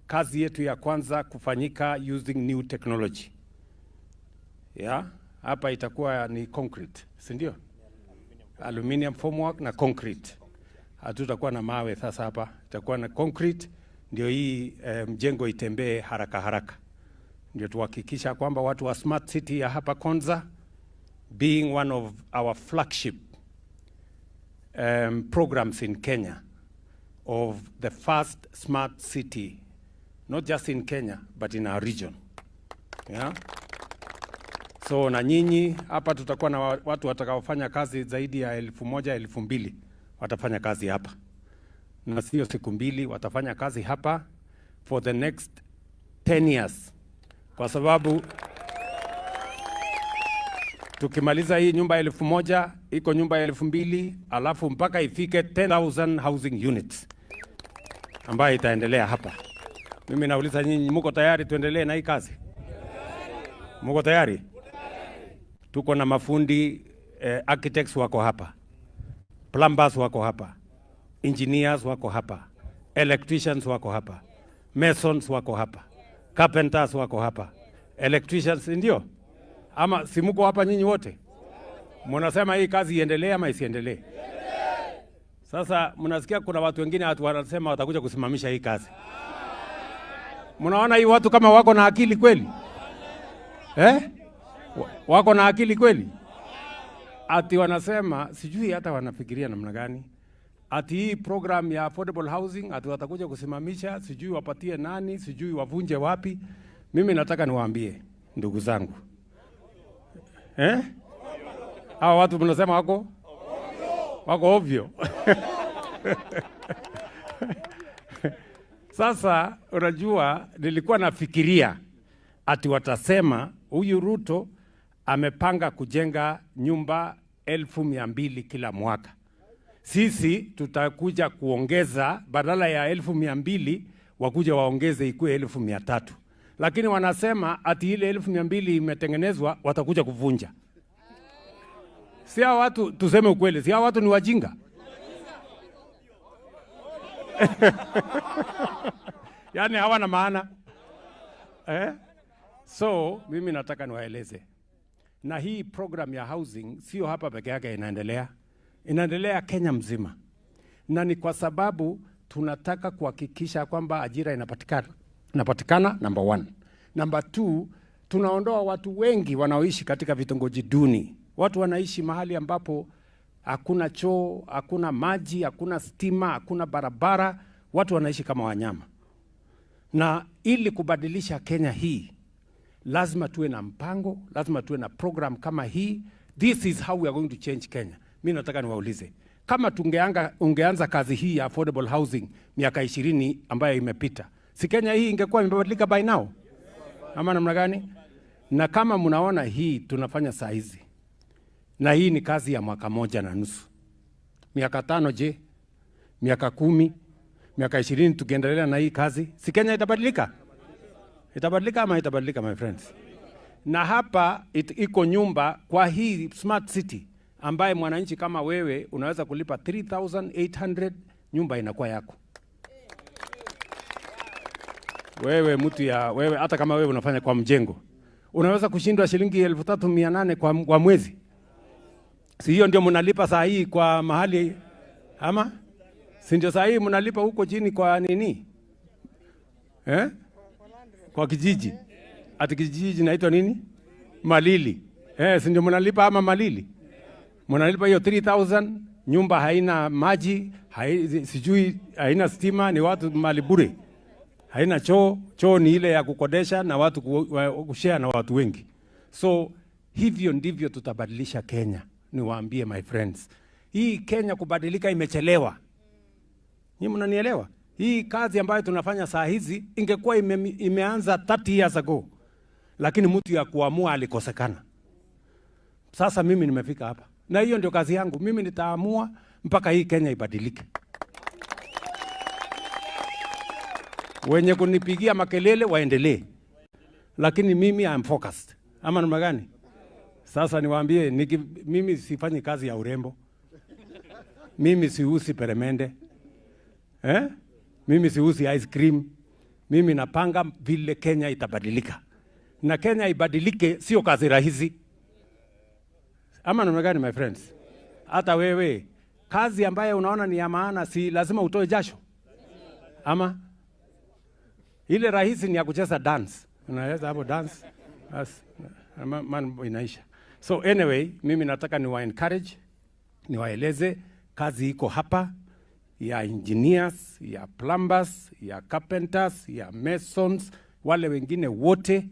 kazi yetu ya kwanza kufanyika using new technology. Hapa itakuwa ni concrete, si ndio? Aluminium formwork na concrete. Hatutakuwa na mawe sasa hapa, itakuwa na concrete, ndio hii mjengo itembee haraka haraka. Ndio tuhakikisha kwamba watu wa smart city ya hapa Konza, being one of our flagship programs in Kenya, of the first smart city, not just in Kenya, but in our region. So na nyinyi hapa tutakuwa na watu watakaofanya kazi zaidi ya 1,000, 2,000 watafanya kazi hapa. Na sio siku 2, watafanya kazi hapa for the next 10 years. Kwa sababu tukimaliza hii nyumba 1,000, iko nyumba 2,000, alafu mpaka ifike 10,000 housing units ambayo itaendelea hapa. Mimi nauliza nyinyi, mko tayari tuendelee na hii kazi? Mko tayari? Tuko na mafundi architects wako hapa, plumbers wako hapa, engineers wako hapa, electricians wako hapa, masons wako hapa, carpenters wako hapa, electricians, ndio? Ama si mko hapa nyinyi wote? Mnasema hii kazi iendelee ama isiendelee? Sasa mnasikia kuna watu wengine wanasema watakuja kusimamisha hii kazi. Mnaona hii watu kama wako na akili kweli? Wako na akili kweli? Ati wanasema, sijui hata wanafikiria namna gani, ati hii program ya affordable housing ati watakuja kusimamisha, sijui wapatie nani, sijui wavunje wapi. Mimi nataka niwaambie ndugu zangu, hawa watu mnasema wako ovyo. Sasa unajua, nilikuwa nafikiria ati watasema huyu Ruto amepanga kujenga nyumba 200,000 kila mwaka. Sisi tutakuja kuongeza, badala ya 200,000 wakuja waongeze ikuwe 300,000. Lakini wanasema ati ile 200,000 imetengenezwa, watakuja kuvunja. Si hao watu, tuseme ukweli, si hao watu ni wajinga? Yaani hawana maana. So mimi nataka niwaeleze, na hii program ya housing sio hapa peke yake inaendelea Kenya mzima, na ni kwa sababu tunataka kuhakikisha kwamba ajira inapatikana number 1. Number 2, tunaondoa watu wengi wanaoishi katika vitongoji duni. Watu wanaishi mahali ambapo hakuna choo, hakuna maji, hakuna stima, hakuna barabara. Watu wanaishi kama wanyama. Na ili kubadilisha Kenya hii, lazima tuwe na mpango, lazima tuwe na program kama hii. This is how we are going to change Kenya. Mimi nataka niwaulize, kama ungeanza kazi hii ya affordable housing miaka 20 ambayo imepita, si Kenya hii ingekuwa imebadilika by now? Ama namna gani? Na kama mnaona hii tunafanya saa hizi, na hii ni kazi ya mwaka 1.5. Miaka 5 je? Miaka 10, miaka 20 tukiendelea na hii kazi, si Kenya itabadilika? Itabadilika ama itabadilika, my friends? Na hapa iko nyumba kwa hii smart city ambaye mwananchi kama wewe unaweza kulipa 3,800, nyumba inakuwa yako. Wewe hata kama wewe unafanya kwa mjengo, unaweza kushindwa shilingi 3,800 kwa mwezi. Si hiyo ndio mnalipa saa hii kwa mahali, ama si ndio saa hii mnalipa huko chini kwa nini? Kwa kijiji. Ati kijiji inaitwa nini? Malili. Si ndio mnalipa ama Malili? Mnalipa hiyo 3,000, nyumba haina maji, sijui haina stima, ni watu mali bure. Haina choo ni ile ya kukodesha na watu kushare na watu wengi. So hivyo ndivyo tutabadilisha Kenya. Niwaambie my friends, hii Kenya kubadilika imechelewa. Nyinyi mnanielewa? Hii kazi ambayo tunafanya saa hizi ingekuwa imeanza 30 years ago. lakini mtu ya kuamua alikosekana. Sasa mimi nimefika hapa, na hiyo ndio kazi yangu. Mimi nitaamua mpaka hii Kenya ibadilike. Wenye kunipigia makelele waendelee, lakini mimi I'm focused. Ama namna gani? Sasa niwaambie, mimi sifanyi kazi ya urembo. Mimi siusi peremende. Mimi siusi ice cream. Mimi napanga vile Kenya itabadilika. Na Kenya ibadilike sio kazi rahisi. Ama namna gani my friends? Hata wewe, kazi ambayo unaona ni ya maana si lazima utoe jasho. Ama ile rahisi ni ya kucheza dance. Unaweza hapo dance. Man inaisha. So anyway, mimi nataka niwa encourage, niwaeleze kazi iko hapa ya engineers, ya plumbers, ya carpenters, ya masons, wale wengine wote,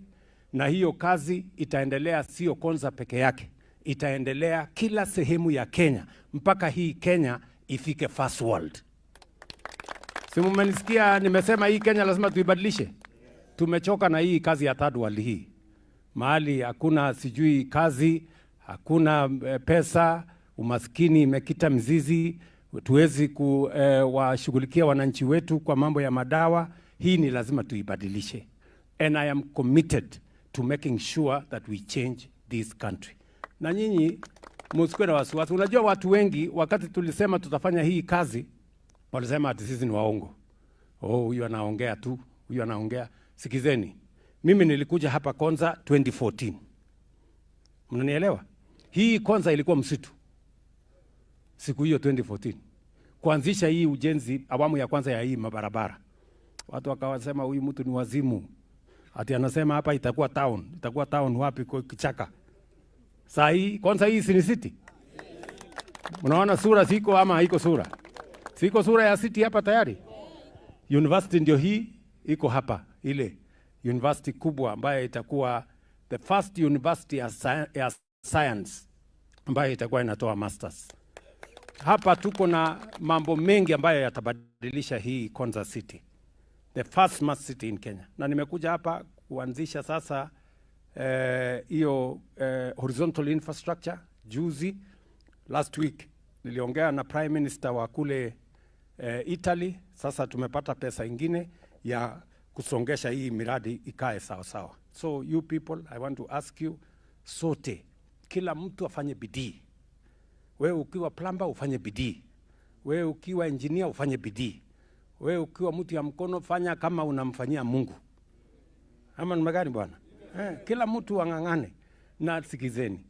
na hiyo kazi itaendelea sio Konza peke yake. Itaendelea kila sehemu ya Kenya mpaka hii Kenya ifike first world. Si mmenisikia nimesema hii Kenya lazima tuibadilishe? Tumechoka na hii kazi ya third world hii. Mahali hakuna sijui kazi, hakuna pesa, umaskini imekita mzizi, tuwezi kuwashughulikia wananchi wetu kwa mambo ya madawa. Hii ni lazima tuibadilishe. And I am committed to making sure that we change this country. Na nyinyi msikuwe na wasiwasi. Unajua watu wengi wakati tulisema tutafanya hii kazi, walisema ati sisi ni waongo. Huyu anaongea tu, huyu anaongea. Sikizeni. Mimi nilikuja hapa Konza 2014. Mnanielewa? Hii Konza ilikuwa msitu. Siku hiyo 2014. Kuanzisha hii ujenzi awamu ya kwanza ya hii mabarabara. Watu wakawasema huyu mtu ni wazimu. Ati anasema hapa itakuwa town. Itakuwa town wapi kwa kichaka? Saa hii Konza hii si ni city. Unaona sura siko ama haiko sura? Siko sura ya city hapa tayari. University ndio hii iko hapa ile. University kubwa ambayo itakuwa the first university ya science ambayo itakuwa inatoa masters. Hapa tuko na mambo mengi ambayo yatabadilisha hii Konza City. The first smart city in Kenya. Na nimekuja hapa kuanzisha sasa hiyo horizontal infrastructure. Juzi last week niliongea na Prime Minister wa kule Italy. Sasa tumepata pesa ingine ya kusongesha hii miradi ikae sawa sawa. So you people, I want to ask you, sote, kila mtu afanye bidii. Wewe ukiwa plumber ufanye bidii. Wewe ukiwa engineer ufanye bidii. Wewe ukiwa mtu ya mkono fanya kama unamfanyia Mungu. Ama ni magani bwana? Kila mtu ang'ang'ane. Na sikizeni.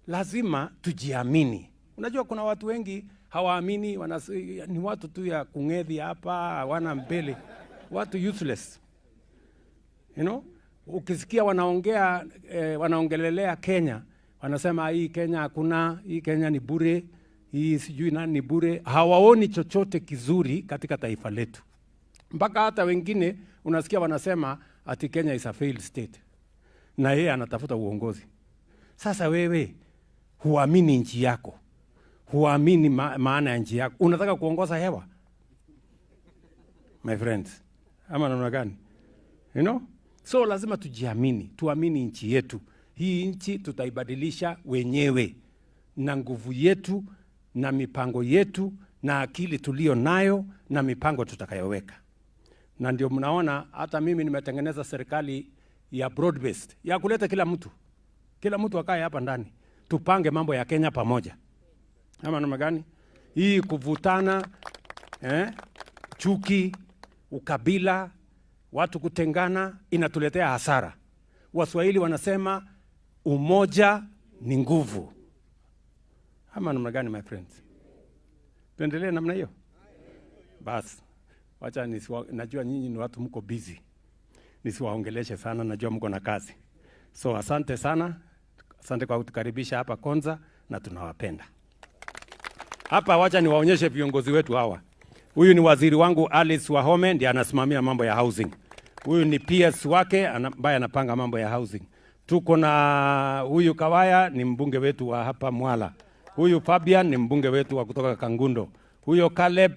Lazima tujiamini. Unajua kuna watu wengi hawaamini, ni watu tu ya kung'edhi hapa, hawana mbele. Watu useless. You know? Ukisikia wanaongea wanaongelelea Kenya, wanasema hii Kenya hakuna, hii Kenya ni bure, hii sijui nani ni bure. Hawaoni chochote kizuri katika taifa letu. Mpaka hata wengine unasikia wanasema ati Kenya is a failed state. Na yeye anatafuta uongozi. Sasa wewe huamini nchi yako. Huamini maana ya nchi yako. Unataka kuongoza hewa? My friends. Ama namna gani? You know? So lazima tujiamini, tuamini nchi yetu. Hii nchi tutaibadilisha wenyewe na nguvu yetu na mipango yetu na akili tulio nayo na mipango tutakayoweka. Na ndio mnaona hata mimi nimetengeneza serikali ya broad based, ya kuleta kila mtu. Kila mtu akae hapa ndani. Tupange mambo ya Kenya pamoja. Ama namna gani? Hii kuvutana, chuki, ukabila, watu kutengana inatuletea hasara. Waswahili wanasema umoja ni nguvu. Ama namna gani my friends? Tuendelee namna hiyo? Basi, wacha najua nyinyi ni watu mko busy. Nisiwaongeleshe sana, najua mko na kazi. So asante sana. Asante kwa kutukaribisha hapa Konza na tunawapenda. Hapa wacha niwaonyeshe viongozi wetu hawa. Huyu ni waziri wangu Alice Wahome, ndiye anasimamia mambo ya housing. Huyu ni PS wake ambaye anapanga mambo ya housing. Tuko na huyu Kawaya ni mbunge wetu wa hapa Mwala. Huyu Fabian ni mbunge wetu wa kutoka Kangundo. Huyo Caleb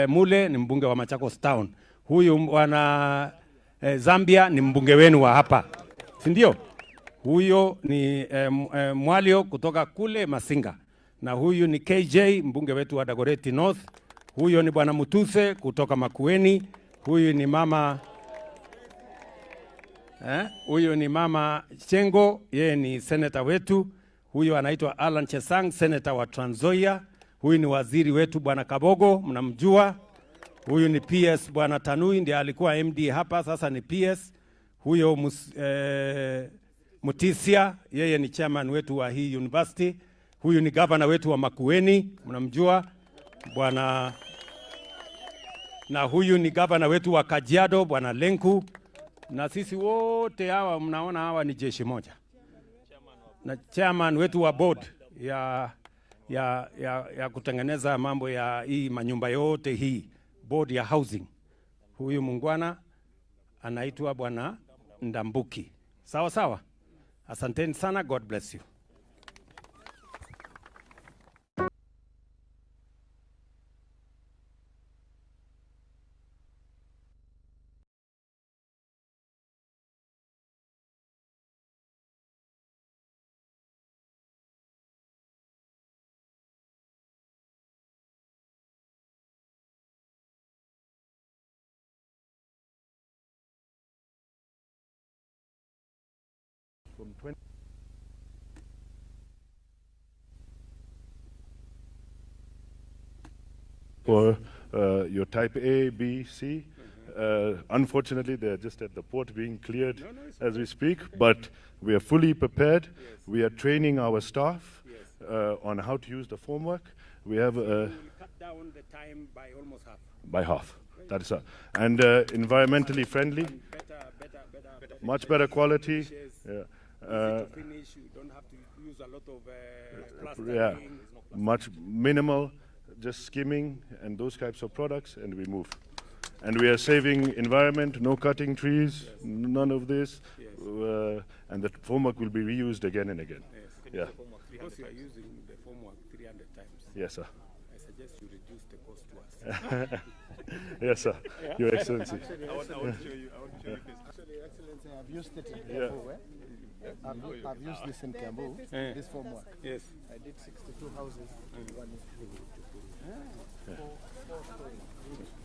Mule ni mbunge wa Machakos Town. Huyu wana Zambia ni mbunge wenu wa hapa. si ndio? Huyo ni Mwalio kutoka kule Masinga, na huyu ni KJ mbunge wetu wa Dagoretti North. Huyo ni bwana Mutuse kutoka Makueni. Huyu ni mama huyu ni mama Chengo, yeye ni senator wetu. Huyo anaitwa Alan Chesang, senator wa Trans Nzoia. Huyu ni waziri wetu bwana Kabogo, mnamjua. Huyu ni PS bwana Tanui, ndiye alikuwa MD hapa, sasa ni PS. Huyo Mutisia, yeye ni chairman wetu wa hii university. Huyu ni governor wetu wa Makueni, mnamjua bwana, na huyu ni governor wetu wa Kajiado bwana Lenku. Na sisi wote hawa mnaona hawa ni jeshi moja. Na chairman wetu wa board ya kutengeneza mambo ya hii manyumba yote hii, board ya housing. Huyu mungwana anaitwa bwana Ndambuki. Sawa sawa. Asanteni sana, God bless you. From 20 for your type A, B, C. Unfortunately, they're just at the port being cleared as we speak, but we are fully prepared. Yes. We are training our staff on how to use the formwork. We have we will cut down the time by almost half. By half. That is and environmentally friendly. Better much better quality. Yeah. To finish, you don't have to use a lot of plastering. Yeah, much minimal, just skimming and those types of products, and we move. And we are saving environment, no cutting trees, yes. None of this, yes. And the formwork will be reused again and again. Yes. Yeah. Because you are using the formwork 300 times. Yes, sir. I suggest you reduce the cost to us. Yes, sir. Yeah. Your Excellency. Actually, I want to show you. Actually, Your Excellency, I've used it in Kiambu. I've used this in Kiambu, this formwork. Yes. I did 62 houses in one. 4 stories.